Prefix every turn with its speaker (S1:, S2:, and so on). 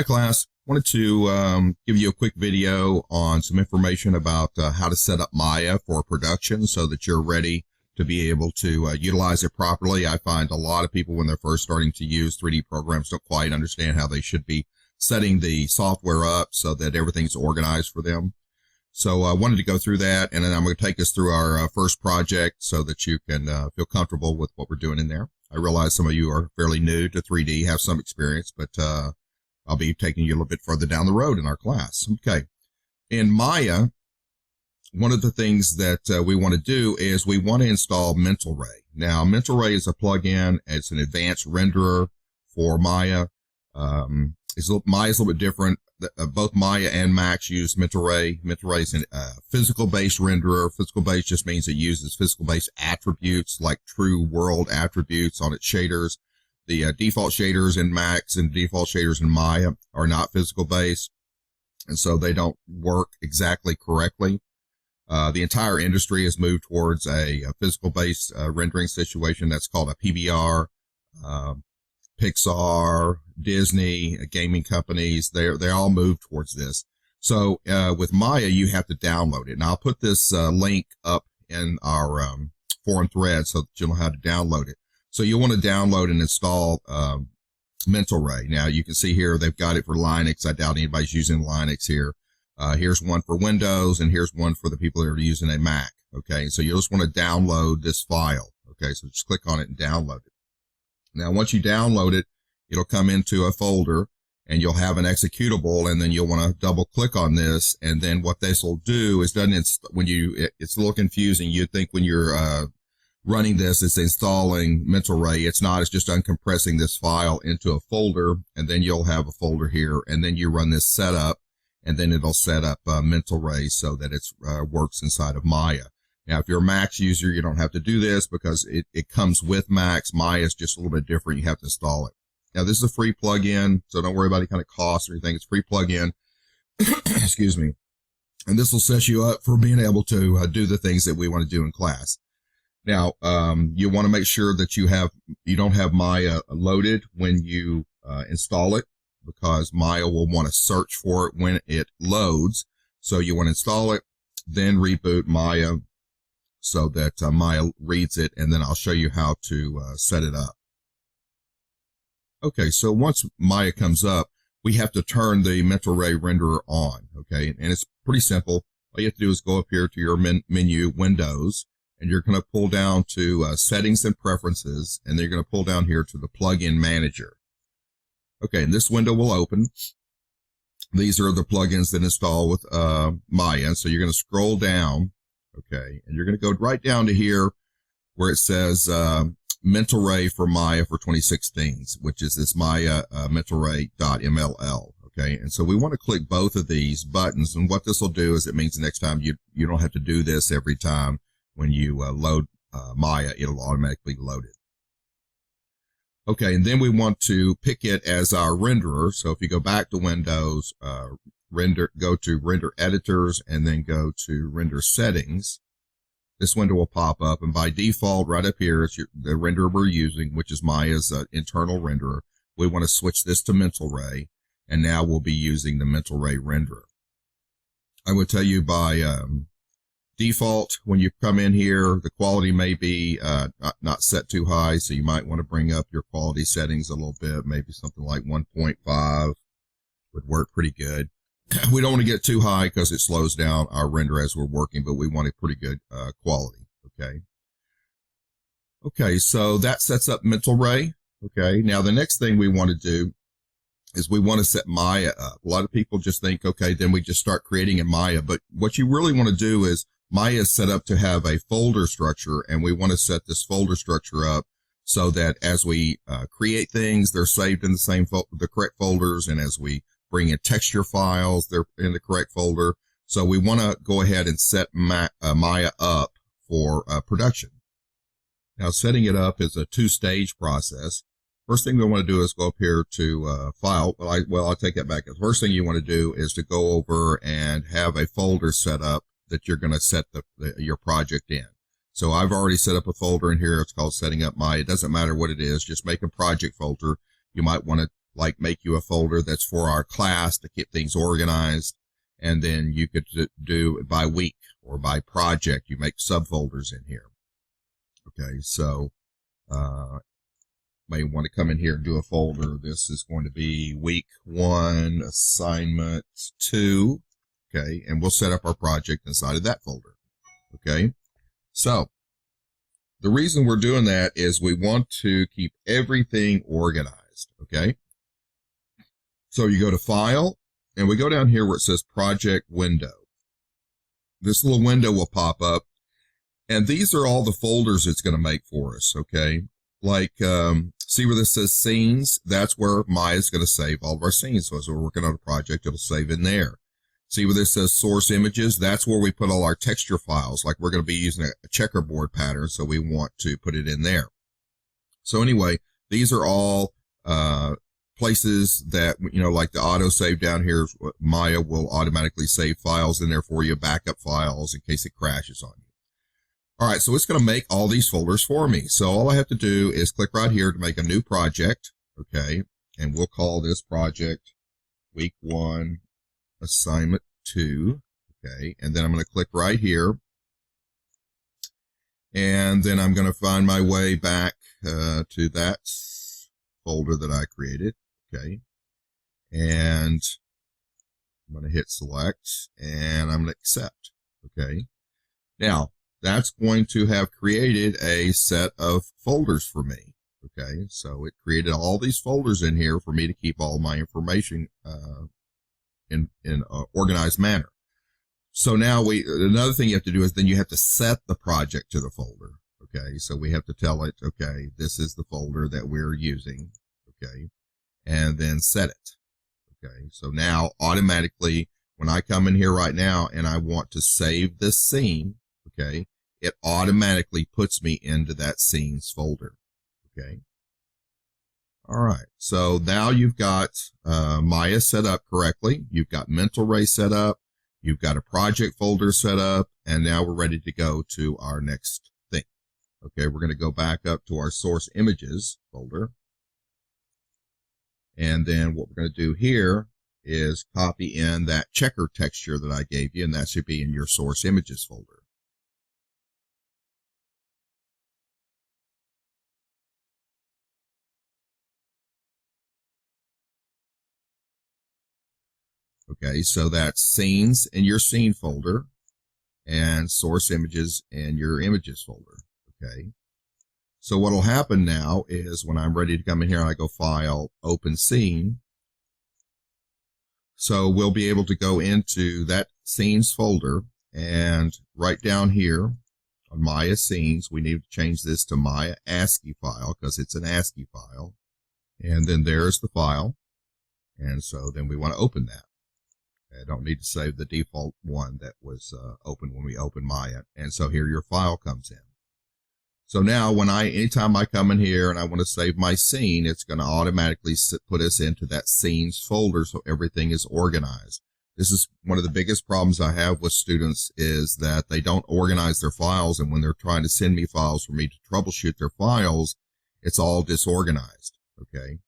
S1: Hi class, wanted to give you a quick video on some information about how to set up Maya for production so that you're ready to be able to utilize it properly. I find a lot of people when they're first starting to use 3D programs don't quite understand how they should be setting the software up so that everything's organized for them. So I wanted to go through that, and then I'm going to take us through our first project so that you can feel comfortable with what we're doing in there. I realize some of you are fairly new to 3D, have some experience, but I'll be taking you a little bit further down the road in our class. Okay. In Maya, one of the things that we want to do is we want to install Mental Ray. Now, Mental Ray is a plugin. It's an advanced renderer for Maya. Maya's a little bit different. Both Maya and Max use Mental Ray. Mental Ray is a physical-based renderer. Physical-based just means it uses physical-based attributes like true world attributes on its shaders. The default shaders in Max and default shaders in Maya are not physical-based, and so they don't work exactly correctly. The entire industry has moved towards a physical-based rendering situation that's called a PBR. Pixar, Disney, gaming companies, they all move towards this. So with Maya, you have to download it. Now, I'll put this link up in our forum thread so that you'll know how to download it. So you'll want to download and install Mental Ray. Now, you can see here they've got it for Linux. I doubt anybody's using Linux here. Here's one for Windows, and here's one for the people that are using a Mac. Okay, so you'll just want to download this file. Okay, so just click on it and download it. Now, once you download it, it'll come into a folder, and you'll have an executable, and then you'll want to double click on this. And then what this will do is it's a little confusing. You'd think when you're running this, it's installing Mental Ray. It's not. It's just uncompressing this file into a folder, and then you'll have a folder here, and then you run this setup, and then it'll set up Mental Ray so that it works inside of Maya. Now, if you're a Max user, you don't have to do this because it comes with Max. Maya is just a little bit different. You have to install it. Now, this is a free plugin, so don't worry about any kind of cost or anything. It's a free plugin. Excuse me. And this will set you up for being able to do the things that we want to do in class. Now, you want to make sure that you don't have Maya loaded when you install it, because Maya will want to search for it when it loads. So you want to install it, then reboot Maya so that Maya reads it, and then I'll show you how to set it up. Okay, so once Maya comes up, we have to turn the Mental Ray renderer on, okay? And it's pretty simple. All you have to do is go up here to your menu, Windows, and you're going to pull down to Settings and Preferences, and then you're going to pull down here to the Plugin Manager. Okay, and this window will open. These are the plugins that install with Maya. So you're going to scroll down, okay, and you're going to go right down to here where it says Mental Ray for Maya for 2016, which is this Maya mentalray.mll. Okay, and so we want to click both of these buttons, and what this will do is it means the next time you don't have to do this every time when you load Maya, it'll automatically load it. Okay, and then we want to pick it as our renderer. So if you go back to Windows, go to Render Editors, and then go to Render Settings, this window will pop up, and by default, right up here, it's the renderer we're using, which is Maya's internal renderer. We want to switch this to Mental Ray, and now we'll be using the Mental Ray renderer. I would tell you by default, when you come in here, the quality may be not set too high, so you might want to bring up your quality settings a little bit. Maybe something like 1.5 would work pretty good. We don't want to get too high because it slows down our render as we're working, but we want a pretty good quality, okay? Okay, so that sets up Mental Ray, okay? Now, the next thing we want to do is we want to set Maya up. A lot of people just think, okay, then we just start creating in Maya, but what you really want to do is Maya is set up to have a folder structure, and we want to set this folder structure up so that as we create things, they're saved in the correct folders, and as we bring in texture files, they're in the correct folder. So we want to go ahead and set Maya up for production. Now, setting it up is a two-stage process. First thing we want to do is go up here to File. I'll take that back. The first thing you want to do is to go over and have a folder set up that you're going to set your project in. So I've already set up a folder in here. It's called Setting Up Maya. It doesn't matter what it is. Just make a project folder. You might want to like make you a folder that's for our class to keep things organized. And then you could do it by week or by project. You make subfolders in here. Okay, so may want to come in here and do a folder. This is going to be week 1, assignment 2. Okay, and we'll set up our project inside of that folder. Okay, so the reason we're doing that is we want to keep everything organized. Okay, so you go to File, and we go down here where it says Project Window. This little window will pop up, and these are all the folders it's going to make for us. Okay, like see where this says Scenes? That's where Maya's going to save all of our scenes. So as we're working on a project, it'll save in there. See where this says Source Images? That's where we put all our texture files. Like we're going to be using a checkerboard pattern, so we want to put it in there. So anyway, these are all places that, you know, like the autosave down here, Maya will automatically save files in there for you, backup files in case it crashes on you. All right, so it's going to make all these folders for me. So all I have to do is click right here to make a new project, okay? And we'll call this project Week 1, Assignment 2, okay? And then I'm going to click right here. And then I'm going to find my way back to that folder that I created, okay? And I'm going to hit Select, and I'm going to Accept, okay? Now, that's going to have created a set of folders for me, okay? So it created all these folders in here for me to keep all my information in an organized manner. So now another thing you have to do is then you have to set the project to the folder, okay? So we have to tell it, okay, this is the folder that we're using, okay? And then set it, okay? So now automatically when I come in here right now and I want to save this scene, okay, it automatically puts me into that scenes folder, okay? All right, so now you've got Maya set up correctly. You've got Mental Ray set up. You've got a project folder set up, and now we're ready to go to our next thing. Okay, we're going to go back up to our Source Images folder. And then what we're going to do here is copy in that checker texture that I gave you, and that should be in your Source Images folder. Okay, so that's Scenes in your Scene folder and Source Images in your Images folder. Okay, so what will happen now is when I'm ready to come in here, I go File, Open Scene. So we'll be able to go into that Scenes folder, and right down here on Maya Scenes, we need to change this to Maya ASCII file because it's an ASCII file. And then there's the file. And so then we want to open that. I don't need to save the default one that was open when we open Maya. And so here your file comes in. So now anytime I come in here and I want to save my scene, it's going to automatically put us into that scenes folder so everything is organized. This is one of the biggest problems I have with students is that they don't organize their files, and when they're trying to send me files for me to troubleshoot their files, it's all disorganized. Okay.